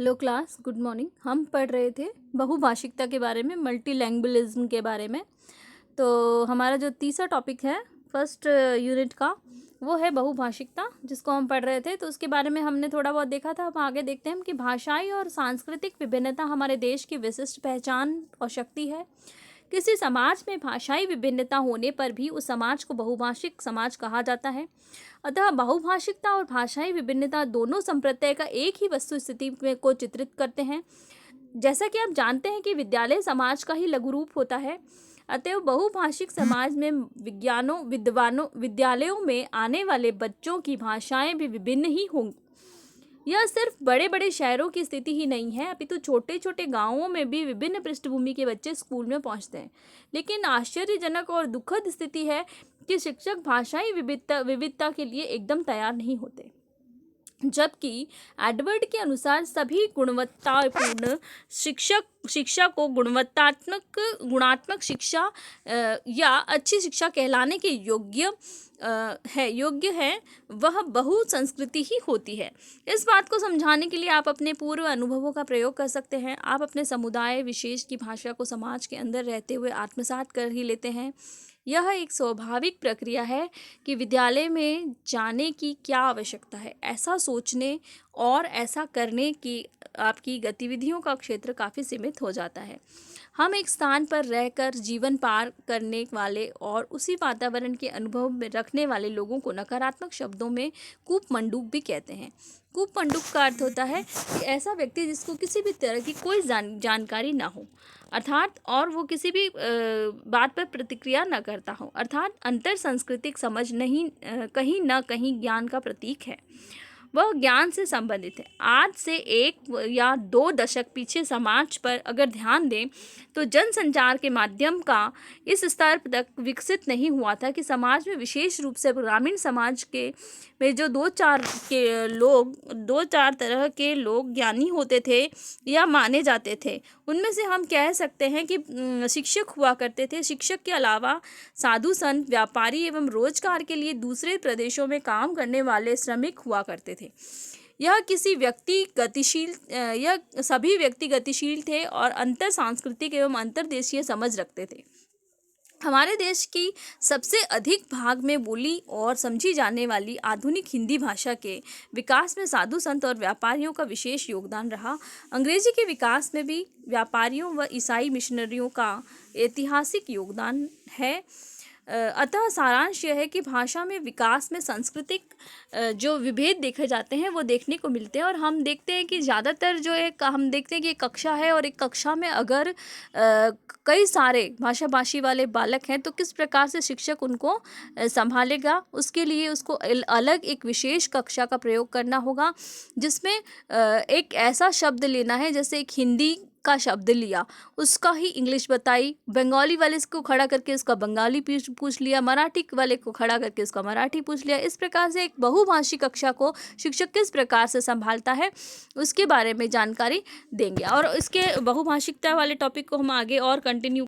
Hello class, good morning. हम पढ़ रहे थे बहुभाषिकता के बारे में, मल्टीलैंग्वेलिज्म के बारे में। तो हमारा जो तीसरा टॉपिक है फर्स्ट यूनिट का, वो है बहुभाषिकता, जिसको हम पढ़ रहे थे। तो उसके बारे में हमने थोड़ा बहुत देखा था। अब आगे देखते हैं कि भाषाई और सांस्कृतिक विभिन्नता हमारे देश की विशिष्ट पहचान और शक्ति है। किसी समाज में भाषाई विभिन्नता होने पर भी उस समाज को बहुभाषिक समाज कहा जाता है। अतः बहुभाषिकता और भाषाई विभिन्नता दोनों संप्रत्यय का एक ही वस्तु स्थिति को चित्रित करते हैं। जैसा कि आप जानते हैं कि विद्यालय समाज का ही लघु रूप होता है। अतएव बहुभाषिक समाज में विद्यालयों में आने वाले बच्चों की भाषाएं भी विभिन्न ही होंगी। यह सिर्फ बड़े बड़े शहरों की स्थिति ही नहीं है, अपितु छोटे छोटे गांवों में भी विभिन्न पृष्ठभूमि के बच्चे स्कूल में पहुंचते हैं। लेकिन आश्चर्यजनक और दुखद स्थिति है कि शिक्षक भाषाई विविधता के लिए एकदम तैयार नहीं होते। जबकि एडवर्ड के अनुसार सभी गुणवत्तापूर्ण शिक्षा को गुणात्मक शिक्षा या अच्छी शिक्षा कहलाने के योग्य है, वह बहु संस्कृति ही होती है। इस बात को समझाने के लिए आप अपने पूर्व अनुभवों का प्रयोग कर सकते हैं। आप अपने समुदाय विशेष की भाषा को समाज के अंदर रहते हुए आत्मसात कर ही लेते हैं। यह एक स्वाभाविक प्रक्रिया है कि विद्यालय में जाने की क्या आवश्यकता है। ऐसा सोचने और ऐसा करने की आपकी गतिविधियों का क्षेत्र काफ़ी सीमित हो जाता है। हम एक स्थान पर रहकर जीवन पार करने वाले और उसी वातावरण के अनुभव में रखने वाले लोगों को नकारात्मक शब्दों में कूपमंडूक भी कहते हैं। कूपमंडूक का अर्थ होता है कि ऐसा व्यक्ति जिसको किसी भी तरह की कोई जानकारी ना हो, अर्थात और वो किसी भी बात पर प्रतिक्रिया न करता हो, अर्थात अंतर सांस्कृतिक समझ नहीं कहीं न कहीं ज्ञान का प्रतीक है। वह ज्ञान से संबंधित है। आज से 1 या 2 दशक पीछे समाज पर अगर ध्यान दें तो जनसंचार के माध्यम का इस स्तर तक विकसित नहीं हुआ था कि समाज में, विशेष रूप से ग्रामीण समाज के में जो 2-4 तरह के लोग ज्ञानी होते थे या माने जाते थे, उनमें से हम कह सकते हैं कि शिक्षक हुआ करते थे। शिक्षक के अलावा साधु संत, व्यापारी एवं रोजगार के लिए दूसरे प्रदेशों में काम करने वाले श्रमिक हुआ करते थे। यह सभी व्यक्ति गतिशील थे और अंतर सांस्कृतिक एवं अंतर्देशीय समझ रखते थे। हमारे देश की सबसे अधिक भाग में बोली और समझी जाने वाली आधुनिक हिंदी भाषा के विकास में साधु संत और व्यापारियों का विशेष योगदान रहा। अंग्रेजी के विकास में भी व्यापारियों व ईसाई मिशनरियों का ऐतिहासिक योगदान है। अतः सारांश यह है कि भाषा में विकास में सांस्कृतिक जो विभेद देखे जाते हैं वो देखने को मिलते हैं। और हम देखते हैं कि ज़्यादातर जो एक हम देखते हैं कि एक कक्षा है और एक कक्षा में अगर कई सारे भाषाभाषी वाले बालक हैं तो किस प्रकार से शिक्षक उनको संभालेगा, उसके लिए उसको अलग एक विशेष कक्षा का प्रयोग करना होगा, जिसमें एक ऐसा शब्द लेना है, जैसे एक हिंदी का शब्द लिया, उसका ही इंग्लिश बताई, बंगाली वाले को खड़ा करके उसका बंगाली पूछ लिया, मराठी वाले को खड़ा करके उसका मराठी पूछ लिया। इस प्रकार से एक बहुभाषी कक्षा को शिक्षक किस प्रकार से संभालता है उसके बारे में जानकारी देंगे। और इसके बहुभाषिकता वाले टॉपिक को हम आगे और कंटिन्यू